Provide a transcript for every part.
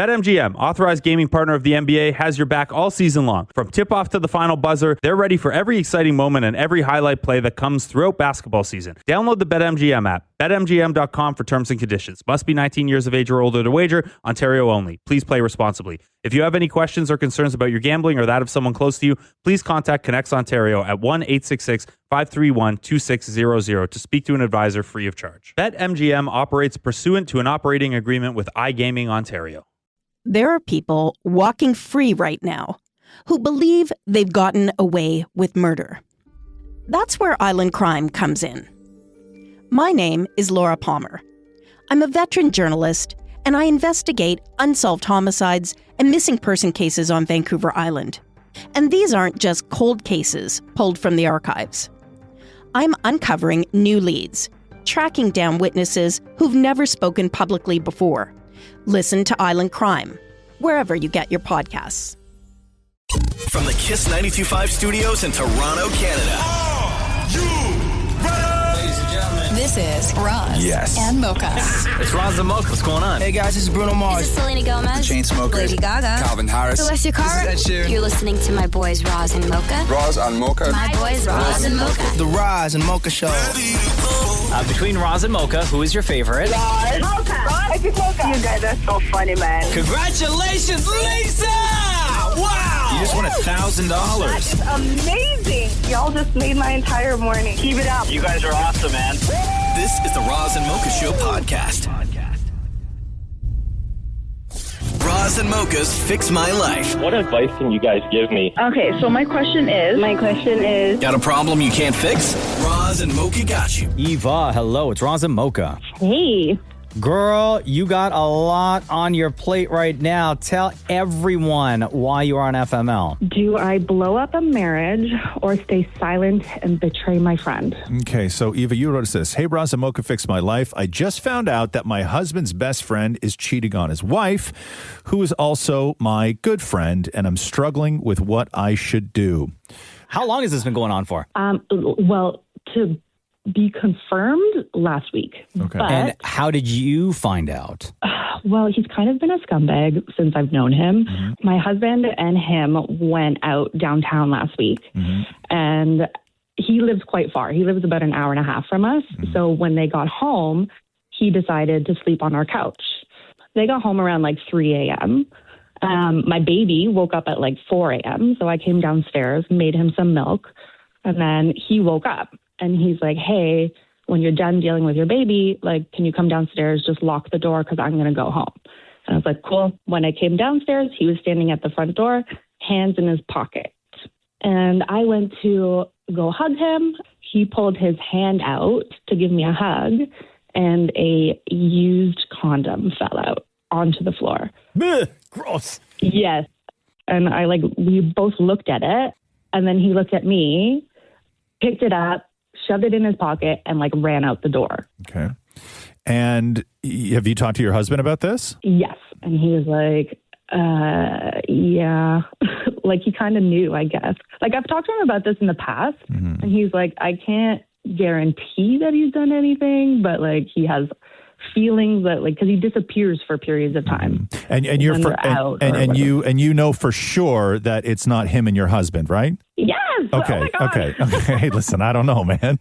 BetMGM, authorized gaming partner of the NBA, has your back all season long. From tip-off to the final buzzer, they're ready for every exciting moment and every highlight play that comes throughout basketball season. Download the BetMGM app. BetMGM.com for terms and conditions. Must be 19 years of age or older to wager. Ontario only. Please play responsibly. If you have any questions or concerns about your gambling or that of someone close to you, please contact Connects Ontario at 1-866-531-2600 to speak to an advisor free of charge. BetMGM operates pursuant to an operating agreement with iGaming Ontario. There are people walking free right now who believe they've gotten away with murder. That's where Island Crime comes in. My name is Laura Palmer. I'm a veteran journalist, and I investigate unsolved homicides and missing person cases on Vancouver Island. And these aren't just cold cases pulled from the archives. I'm uncovering new leads, tracking down witnesses who've never spoken publicly before. Listen to Island Crime, wherever you get your podcasts. From the Kiss 92.5 studios in Toronto, Canada. Ladies and gentlemen, this is Roz and Mocha. It's Roz and Mocha. What's going on? Hey guys, this is Bruno Mars. This is Selena Gomez. The Chainsmokers. Lady Gaga. Calvin Harris. Celestia Cara. This is Ed Sheeran. You're listening to my boys Roz and Mocha. Roz and Mocha. My boys Roz and Mocha. The Roz and Mocha Show. Between Roz and Mocha, who is your favorite? Mocha. You guys are so funny, man. Congratulations, Lisa! Wow! You just won $1,000. That is amazing. Y'all just made my entire morning. Keep it up. You guys are awesome, man. This is the Roz and Mocha Show podcast. Roz and Mocha's Fix My Life. What advice can you guys give me? Okay, so my question is... Got a problem you can't fix? Roz and Mocha got you. Eva, hello. It's Roz and Mocha. Hey. Girl, you got a lot on your plate right now. Tell everyone why you are on FML. Do I blow up a marriage or stay silent and betray my friend? Okay, so Eva, you wrote us this. Hey, Roz and Mocha, Fix My Life. I just found out that my husband's best friend is cheating on his wife, who is also my good friend, and I'm struggling with what I should do. How long has this been going on for? Well, to be confirmed last week. Okay. But, And how did you find out? well, he's kind of been a scumbag since I've known him. Mm-hmm. My husband and him went out downtown last week, and he lives quite far. He lives about an hour and a half from us. So when they got home, he decided to sleep on our couch. They got home around like 3 a.m. My baby woke up at like 4 a.m. So I came downstairs, made him some milk, and then he woke up. And he's like, hey, when you're done dealing with your baby, like, can you come downstairs, just lock the door because I'm going to go home. And I was like, cool. When I came downstairs, he was standing at the front door, hands in his pocket. And I went to go hug him. He pulled his hand out to give me a hug, and a used condom fell out onto the floor. Blech, gross. Yes. And we both looked at it, and then he looked at me, picked it up, shoved it in his pocket, and ran out the door. Okay. And have you talked to your husband about this? Yes. And he was like, yeah. He kind of knew, I guess. I've talked to him about this in the past, and he's like, I can't guarantee that he's done anything, but he has feelings that because he disappears for periods of time. And you're and you know for sure that it's not him and your husband, right? Yes. Okay. Oh my God. Okay. Hey, listen, I don't know, man.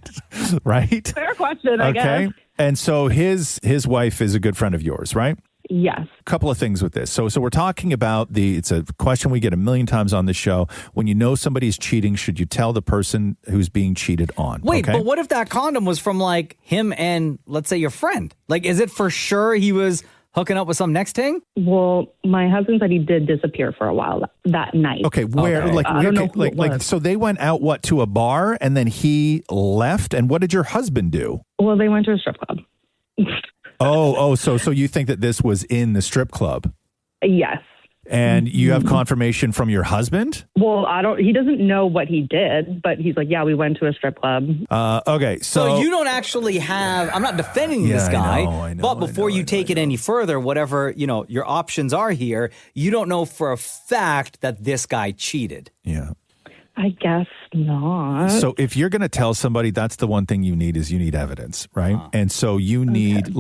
Right? Fair question, I guess. And so his wife is a good friend of yours, right? Yes. A couple of things with this. So we're talking about it's a question we get a million times on this show. When you know somebody's cheating, should you tell the person who's being cheated on? Wait, okay? but what if that condom was from him and let's say your friend? Is it for sure he was hooking up with some next thing? Well, my husband said he did disappear for a while that night. Okay, where? Okay. I don't know who it was. So they went out to a bar and then he left. And what did your husband do? Well, they went to a strip club. So you think that this was in the strip club? Yes. And you have confirmation from your husband? Well, he doesn't know what he did, but he's like, yeah, we went to a strip club. Okay. So you don't actually have, I'm not defending this guy, I know, but before you take it any further, whatever, your options are here, you don't know for a fact that this guy cheated. Yeah. I guess not. So if you're going to tell somebody, that's the one thing you need evidence, right? And so you need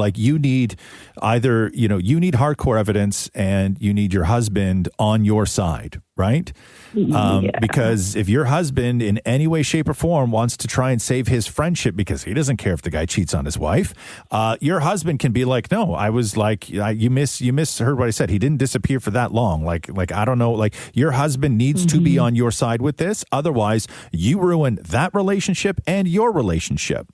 either, you need hardcore evidence and you need your husband on your side, right? Because if your husband in any way, shape or form wants to try and save his friendship because he doesn't care if the guy cheats on his wife, your husband can be like, no, I was like, you misheard what I said. He didn't disappear for that long. Like, I don't know, like your husband needs to be on your side with this. Otherwise, you ruin that relationship and your relationship.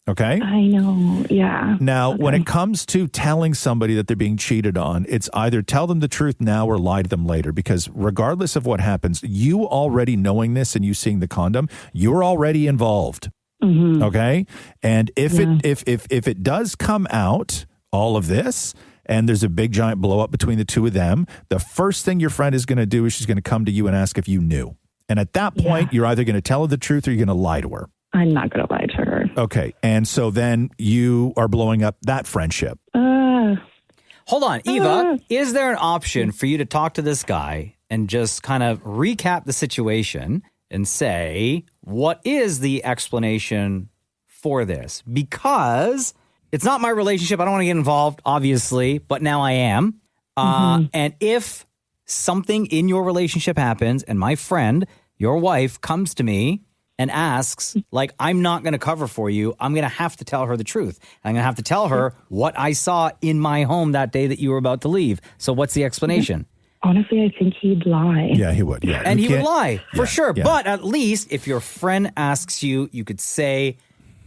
Okay? I know. Yeah. Now, when it comes to telling somebody that they're being cheated on, it's either tell them the truth now or lie to them later, because regardless of what happens, you already knowing this and you seeing the condom, you're already involved. Okay? And if it does come out, all of this, and there's a big giant blow up between the two of them, the first thing your friend is going to do is she's going to come to you and ask if you knew. And at that point, you're either going to tell her the truth or you're going to lie to her. I'm not going to lie to her. Okay. And so then you are blowing up that friendship. Hold on, Eva, is there an option for you to talk to this guy and just kind of recap the situation and say, what is the explanation for this? Because it's not my relationship. I don't want to get involved, obviously, but now I am. And if something in your relationship happens and my friend, your wife, comes to me and asks, like, I'm not going to cover for you, I'm going to have to tell her the truth. I'm going to have to tell her what I saw in my home that day that you were about to leave. So what's the explanation? Honestly, I think he'd lie. Yeah, he would. Yeah. And he would lie, for sure. Yeah. But at least if your friend asks you, you could say,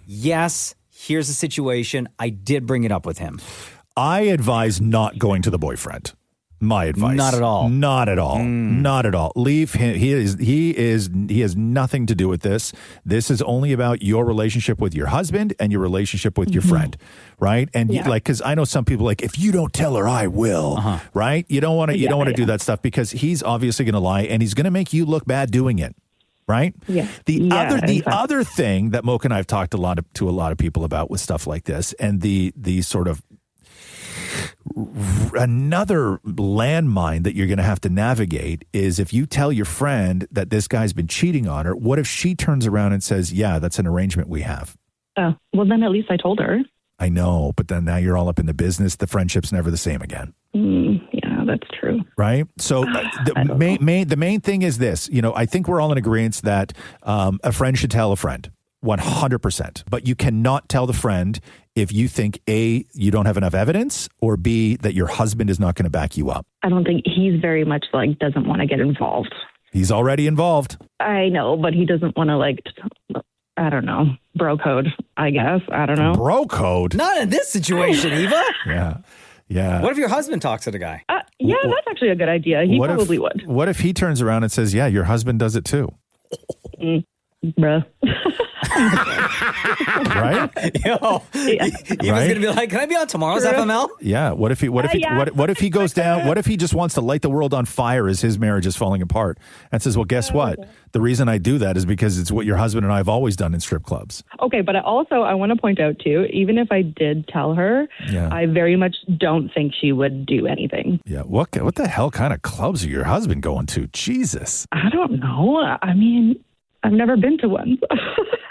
yes, here's the situation. I did bring it up with him. I advise not going to the boyfriend. My advice. Not at all. Not at all. Not at all. Leave him. He has nothing to do with this. This is only about your relationship with your husband and your relationship with your friend, right? And because I know some people like, if you don't tell her, I will, right? You don't want to do that stuff because he's obviously going to lie and he's going to make you look bad doing it. Right? Yeah. The other thing that Mocha and I have talked to a lot of people about with stuff like this, and the sort of another landmine that you're going to have to navigate is if you tell your friend that this guy's been cheating on her, what if she turns around and says, yeah, that's an arrangement we have? Oh, well, then at least I told her. I know, but then now you're all up in the business. The friendship's never the same again. Yeah, that's true. Right? So the main thing is this. I think we're all in agreement that a friend should tell a friend. 100%. But you cannot tell the friend if you think A, you don't have enough evidence, or B, that your husband is not going to back you up. I don't think he's very much doesn't want to get involved. He's already involved. I know, but he doesn't want to I don't know, bro code, I guess. I don't know. Bro code? Not in this situation, Eva. Yeah. What if your husband talks to the guy? Yeah, that's actually a good idea. He probably would. What if he turns around and says, yeah, your husband does it too? Bruh. Right? Yo, Eva's gonna be like, can I be on tomorrow's FML? Yeah. What if he goes down? What if he just wants to light the world on fire as his marriage is falling apart and says, well, guess what? The reason I do that is because it's what your husband and I have always done in strip clubs. Okay, but I want to point out too, even if I did tell her, I very much don't think she would do anything. Yeah. What the hell kind of clubs are your husband going to? Jesus. I don't know. I mean, I've never been to one.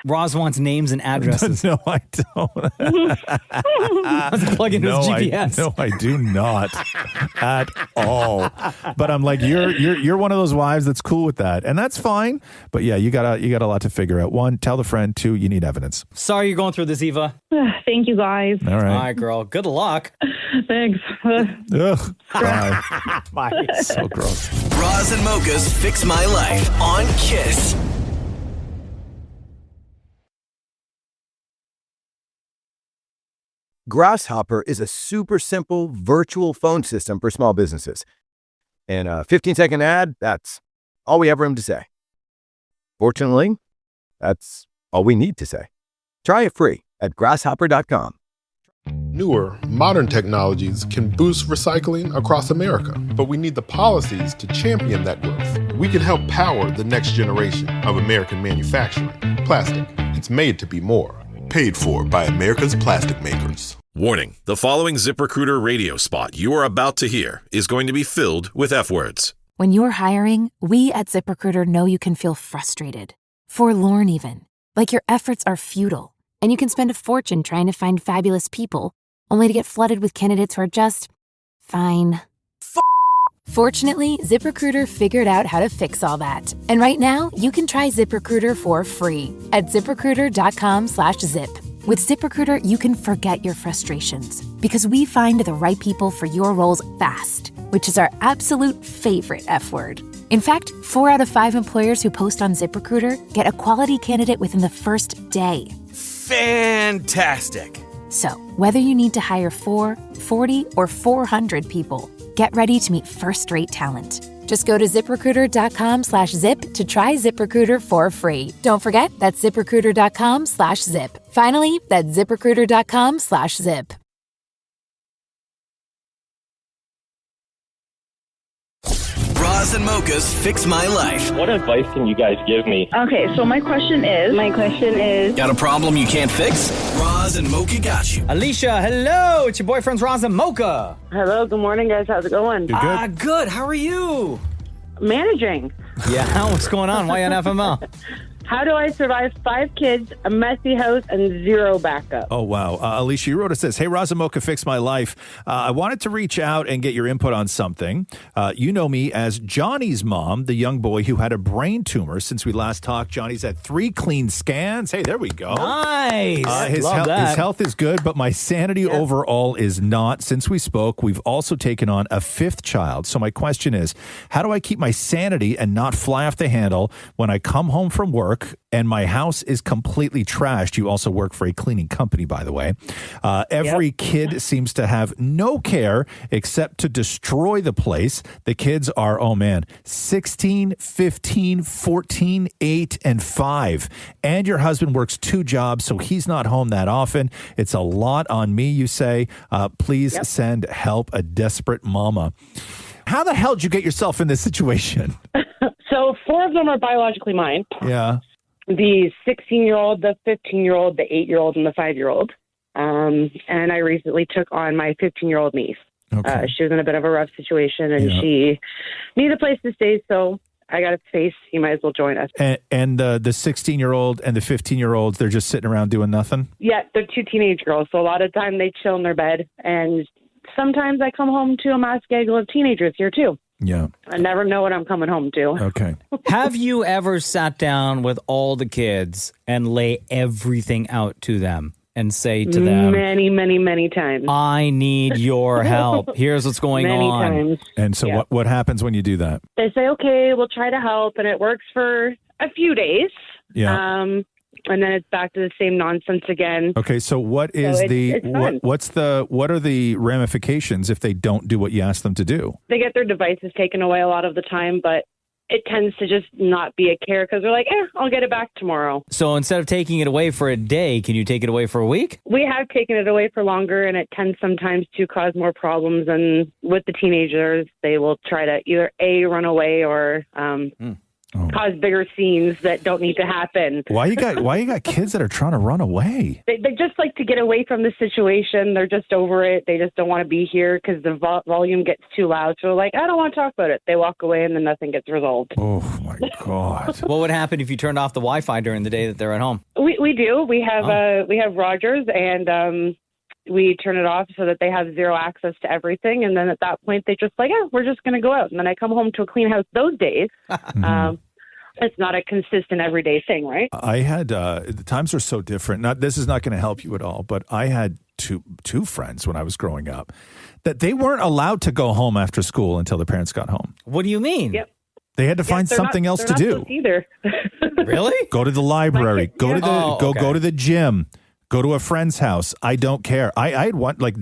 Roz wants names and addresses. No, I don't. Let's plug into his GPS. No, I do not at all. But I'm like, you're one of those wives that's cool with that, and that's fine. But yeah, you got a lot to figure out. One, tell the friend. Two, you need evidence. Sorry you're going through this, Eva. Thank you, guys. All right. All right, girl. Good luck. Thanks. Ugh. Bye. Bye. So gross. Roz and Mocha's Fix My Life on Kiss. Grasshopper is a super simple virtual phone system for small businesses. In a 15-second ad, that's all we have room to say. Fortunately, that's all we need to say. Try it free at grasshopper.com. Newer, modern technologies can boost recycling across America, but we need the policies to champion that growth. We can help power the next generation of American manufacturing. Plastic, it's made to be more. Paid for by America's plastic makers. Warning, the following ZipRecruiter radio spot you are about to hear is going to be filled with F-words. When you're hiring, we at ZipRecruiter know you can feel frustrated, forlorn even, like your efforts are futile, and you can spend a fortune trying to find fabulous people, only to get flooded with candidates who are just fine. Fortunately, ZipRecruiter figured out how to fix all that. And right now, you can try ZipRecruiter for free at ZipRecruiter.com/zip. With ZipRecruiter, you can forget your frustrations because we find the right people for your roles fast, which is our absolute favorite F word. In fact, 4 out of 5 employers who post on ZipRecruiter get a quality candidate within the first day. Fantastic. So, whether you need to hire 4, 40, or 400 people, get ready to meet first-rate talent. Just go to ZipRecruiter.com/zip to try ZipRecruiter for free. Don't forget, that's ZipRecruiter.com/zip. Finally, that's ZipRecruiter.com/zip. Roz and Mocha's Fix My Life. What advice can you guys give me? Okay, so my question is... Got a problem you can't fix? Roz and Mocha got you. Alicia, hello. It's your boyfriends Roz and Mocha. Hello, good morning, guys. How's it going? Good. How are you? Managing. Yeah, what's going on? Why on FML? How do I survive 5 kids, a messy house, and 0 backup? Oh, wow. Alicia, you wrote us this. Hey, Roz and Mocha, Fix My Life. I wanted to reach out and get your input on something. You know me as Johnny's mom, the young boy who had a brain tumor. Since we last talked, Johnny's had 3 clean scans. Hey, there we go. Nice. His health is good, but my sanity overall is not. Since we spoke, we've also taken on a 5th child. So my question is, how do I keep my sanity and not fly off the handle when I come home from work and my house is completely trashed? You also work for a cleaning company, by the way. Every kid seems to have no care except to destroy the place. The kids are, 16, 15, 14, 8, and 5. And your husband works 2 jobs, so he's not home that often. It's a lot on me, you say. Please send help, a desperate mama. How the hell did you get yourself in this situation? So 4 of them are biologically mine. Yeah. The 16-year-old, the 15-year-old, the 8-year-old, and the 5-year-old. And I recently took on my 15-year-old niece. Okay. She was in a bit of a rough situation, and she needed a place to stay, so I got a space. You might as well join us. And the 16-year-old and the 15-year-olds, they're just sitting around doing nothing? Yeah, they're 2 teenage girls, so a lot of time they chill in their bed, and sometimes I come home to a mass gaggle of teenagers here, too. Yeah. I never know what I'm coming home to. Okay. Have you ever sat down with all the kids and lay everything out to them and say to them, many, many, many times, I need your help. Here's what's going many on. times. And so what happens when you do that? They say, okay, we'll try to help. And it works for a few days. Yeah. And then it's back to the same nonsense again. Okay, so what are the ramifications if they don't do what you ask them to do? They get their devices taken away a lot of the time, but it tends to just not be a care because they're like, I'll get it back tomorrow. So instead of taking it away for a day, can you take it away for a week? We have taken it away for longer, and it tends sometimes to cause more problems. And with the teenagers, they will try to either run away or cause bigger scenes that don't need to happen. Why you got kids that are trying to run away? They just like to get away from the situation. They're just over it. They just don't want to be here because the volume gets too loud. So they're like, I don't want to talk about it. They walk away and then nothing gets resolved. Oh my God. What would happen if you turned off the Wi-Fi during the day that they're at home? We do. We have Rogers, and we turn it off so that they have 0 access to everything. And then at that point, they just like, we're just going to go out. And then I come home to a clean house those days. It's not a consistent everyday thing, right? I had, the times are so different. This is not going to help you at all, but I had two friends when I was growing up that they weren't allowed to go home after school until their parents got home. What do you mean? Yep. They had to find something else to do. Either. Really? Go to the library. Go to the gym. Go to a friend's house. I don't care. I had one, like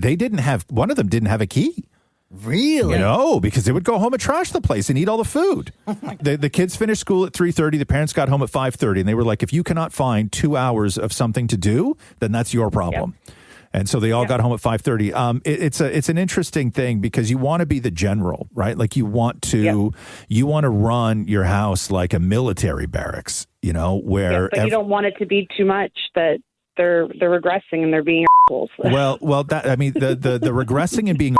one of them didn't have a key. Really? Because they would go home and trash the place and eat all the food. The kids finished school at 3:30. The parents got home at 5:30. And they were like, if you cannot find 2 hours of something to do, then that's your problem. Yep. And so they all got home at 5:30. It's an interesting thing because you want to be the general, right? Like you want to run your house like a military barracks, where but you don't want it to be too much that they're regressing and they're being assholes. the regressing and being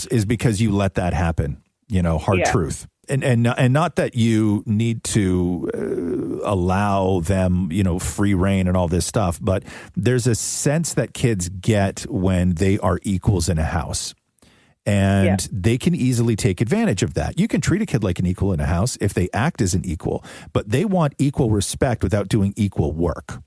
is because you let that happen, hard truth. And not that you need to allow them, free reign and all this stuff, but there's a sense that kids get when they are equals in a house. And they can easily take advantage of that. You can treat a kid like an equal in a house if they act as an equal, but they want equal respect without doing equal work.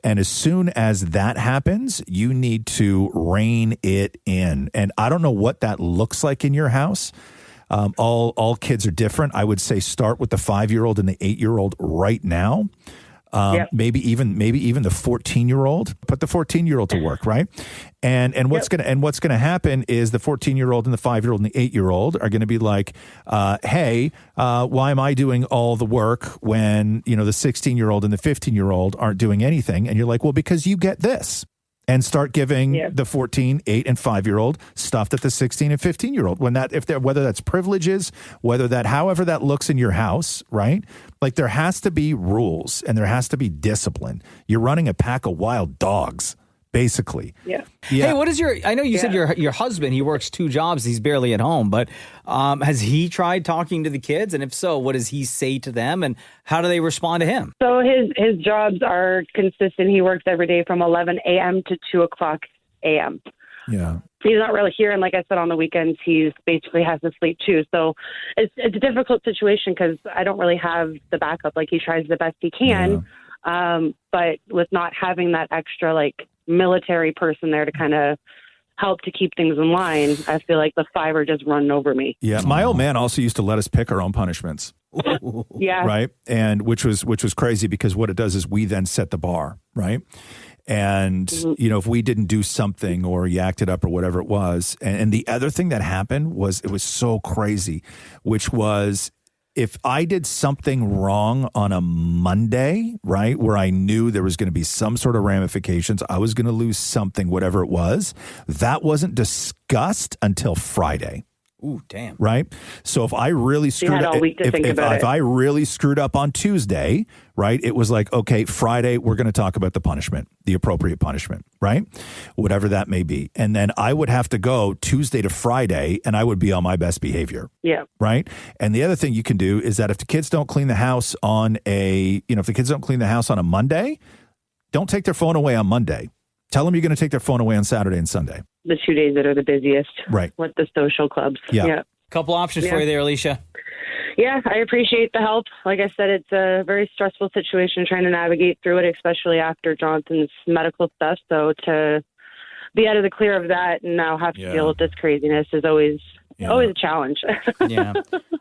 And as soon as that happens, you need to rein it in. And I don't know what that looks like in your house. All kids are different. I would say start with the 5-year-old and the 8-year-old right now. Maybe even the 14-year-old. Put the 14-year-old to work, right? And what's gonna happen is the 14-year-old and the 5-year-old and the 8-year-old are gonna be like, hey, why am I doing all the work when the 16-year-old and the 15-year-old aren't doing anything? And you're like, well, because you get this. And start giving the 14, 8, and 5-year-old stuff that the 16 and 15-year-old, whether that's privileges, however that looks in your house, right? Like there has to be rules and there has to be discipline. You're running a pack of wild dogs, basically. Yeah. Hey, what is I know you said your husband, he works 2 jobs, he's barely at home, but has he tried talking to the kids? And if so, what does he say to them and how do they respond to him? So his jobs are consistent. He works every day from 11 a.m. to 2 o'clock a.m. Yeah. He's not really here. And like I said, on the weekends, he basically has to sleep too. So it's a difficult situation because I don't really have the backup. Like he tries the best he can. Yeah. But with not having that extra military person there to kind of help to keep things in line, I feel like the 5 are just running over me. Yeah. My old man also used to let us pick our own punishments. Yeah. Right. And which was crazy because what it does is we then set the bar. Right. And, if we didn't do something or you acted up or whatever it was. And the other thing that happened was it was so crazy, which was if I did something wrong on a Monday, right, where I knew there was going to be some sort of ramifications, I was going to lose something, whatever it was, that wasn't discussed until Friday. Ooh, damn. Right? So if I really screwed up, if I really screwed up on Tuesday, right, it was like, okay, Friday, we're going to talk about the punishment, the appropriate punishment, right? Whatever that may be. And then I would have to go Tuesday to Friday and I would be on my best behavior. Yeah. Right? And the other thing you can do is that if the kids don't clean the house on a Monday, don't take their phone away on Monday. Tell them you're going to take their phone away on Saturday and Sunday. The 2 days that are the busiest. Right. With the social clubs. Yeah. Couple options for you there, Alicia. Yeah, I appreciate the help. Like I said, it's a very stressful situation trying to navigate through it, especially after Johnson's medical stuff. So to be out of the clear of that and now have to deal with this craziness is always a challenge. Yeah.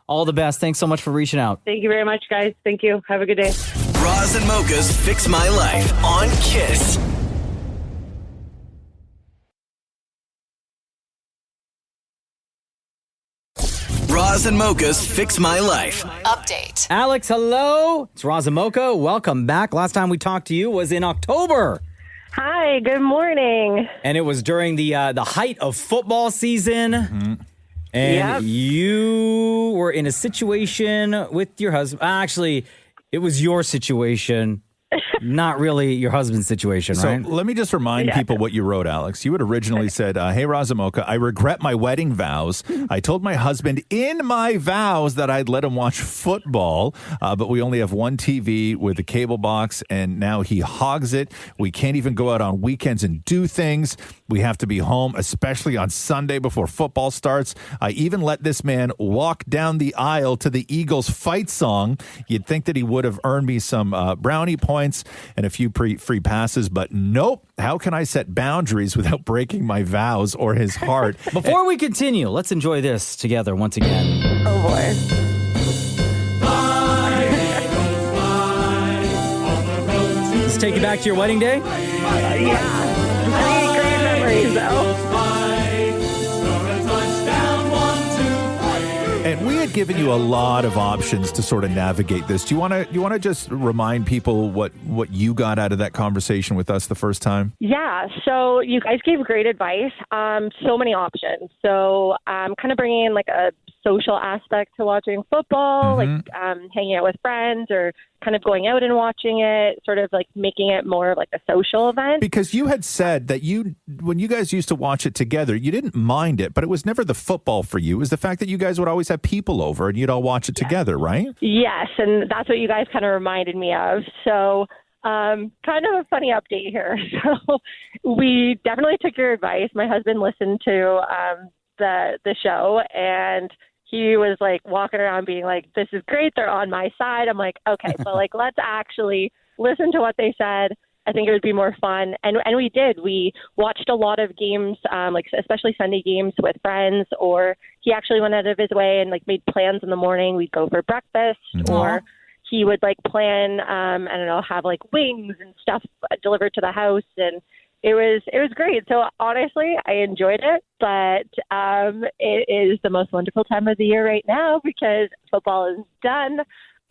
All the best. Thanks so much for reaching out. Thank you very much, guys. Thank you. Have a good day. Roz and Mocha's Fix My Life on Kiss. Roz and Mocha's Fix My Life. Update. Alex, hello. It's Roz and Mocha. Welcome back. Last time we talked to you was in October. Hi, good morning. And it was during the height of football season. Mm-hmm. And you were in a situation with your husband. Actually, it was your situation. Not really your husband's situation, right? So let me just remind people what you wrote, Alex. You had originally said, hey, Roz and Mocha, I regret my wedding vows. I told my husband in my vows that I'd let him watch football, but we only have one TV with a cable box, and now he hogs it. We can't even go out on weekends and do things. We have to be home, especially on Sunday before football starts. I even let this man walk down the aisle to the Eagles fight song. You'd think that he would have earned me some brownie points and a few free passes, but nope. How can I set boundaries without breaking my vows or his heart? Before we continue, let's enjoy this together once again. Oh, boy. Let's take you back to your wedding day. Yeah. I mean, great memories, though. And we had given you a lot of options to sort of navigate this. Do you want to just remind people what you got out of that conversation with us the first time? Yeah, so you guys gave great advice. So many options. So I'm kind of bringing in like a social aspect to watching football, like hanging out with friends or kind of going out and watching it, sort of like making it more of like a social event. Because you had said that when you guys used to watch it together, you didn't mind it, but it was never the football for you. It was the fact that you guys would always have people over and you'd all watch it together, right? Yes, and that's what you guys kind of reminded me of. So kind of a funny update here. So we definitely took your advice. My husband listened to the show, and he was like walking around being like, this is great, they're on my side. I'm like, okay, but like let's actually listen to what they said. I think it would be more fun. And we did. We watched a lot of games, like especially Sunday games with friends, or he actually went out of his way and like made plans in the morning. We'd go for breakfast, or he would like plan, I don't know, have like wings and stuff delivered to the house. And it was great. So honestly, I enjoyed it, but it is the most wonderful time of the year right now because football is done.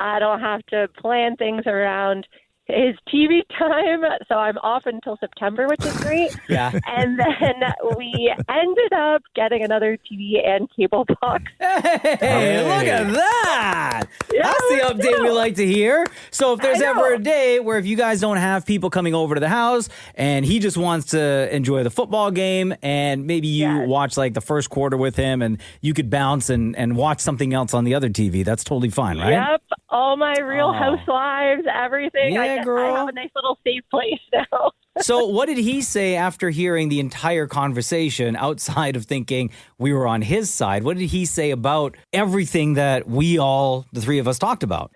I don't have to plan things around his TV time, so I'm off until September, which is great. Yeah. And then we ended up getting another TV and cable box. Hey, look at that. That's the update we like to hear. So if there's ever a day where if you guys don't have people coming over to the house and he just wants to enjoy the football game and maybe you watch like the first quarter with him and you could bounce and watch something else on the other TV, that's totally fine, right? Yep. All my Real Housewives, everything. Yeah, I have a nice little safe place now. So what did he say after hearing the entire conversation outside of thinking we were on his side? What did he say about everything that the three of us talked about?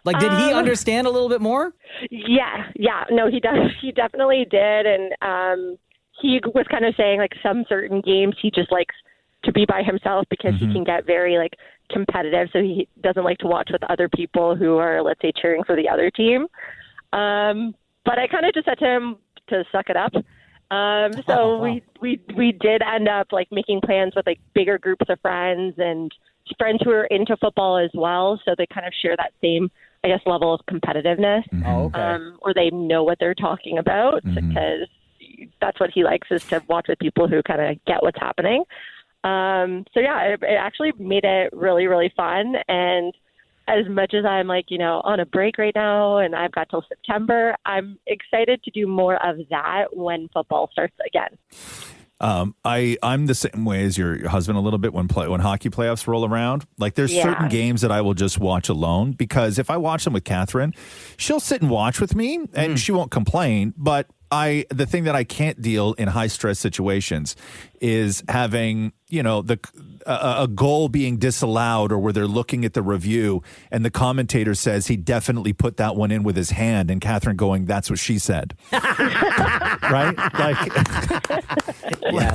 Like, did he understand a little bit more? Yeah. No, he does. He definitely did. And he was kind of saying like some certain games he just likes to be by himself because he can get very like competitive. So he doesn't like to watch with other people who are, let's say, cheering for the other team. But I kind of just said to him to suck it up. So we did end up like making plans with like bigger groups of friends and friends who are into football as well. So they kind of share that same, I guess, level of competitiveness. Or they know what they're talking about because that's what he likes is to watch with people who kind of get what's happening. So yeah, it actually made it really, really fun. And as much as I'm like, on a break right now and I've got till September, I'm excited to do more of that when football starts again. I'm the same way as your husband a little bit when hockey playoffs roll around. Like there's certain games that I will just watch alone because if I watch them with Catherine, she'll sit and watch with me and she won't complain. But the thing that I can't deal in high stress situations is having, a goal being disallowed or where they're looking at the review and the commentator says he definitely put that one in with his hand and Catherine going, that's what she said. Right?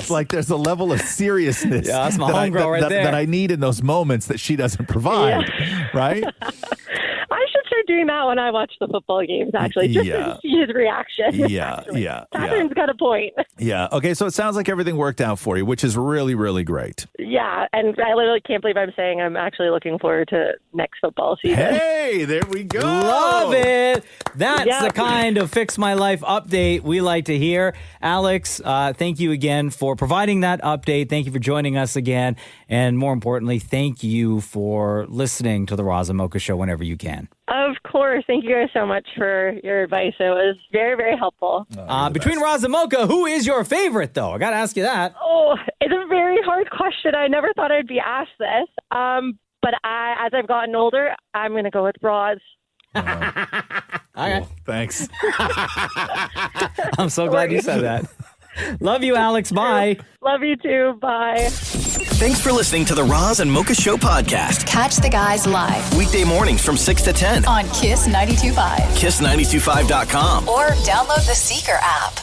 Like there's a level of seriousness that's my homegirl right there. That I need in those moments that she doesn't provide. Right? I should start doing that when I watch the football games, actually, just to see his reaction. Catherine's got a point. Yeah. Okay, so it sounds like everything worked out for you, which is really, really great. Yeah, and I literally can't believe I'm saying I'm actually looking forward to next football season. Hey, there we go. Love it. That's the kind of Fix My Life update we like to hear. Alex, thank you again for providing that update. Thank you for joining us again. And more importantly, thank you for listening to the Roz and Mocha Show whenever you can. Of course. Thank you guys so much for your advice. It was very, very helpul. Between Roz and Mocha, who is your favorite, though? I got to ask you that. Oh, it's a very hard question. I never thought I'd be asked this. But as I've gotten older, I'm going to go with Roz. Okay. Thanks. I'm so glad you said that. Love you, Alex. Bye. Love you too. Bye. Thanks for listening to the Roz and Mocha Show podcast. Catch the guys live Weekday mornings from 6 to 10 on Kiss 92.5. KISS925.com. Or download the Seeker app.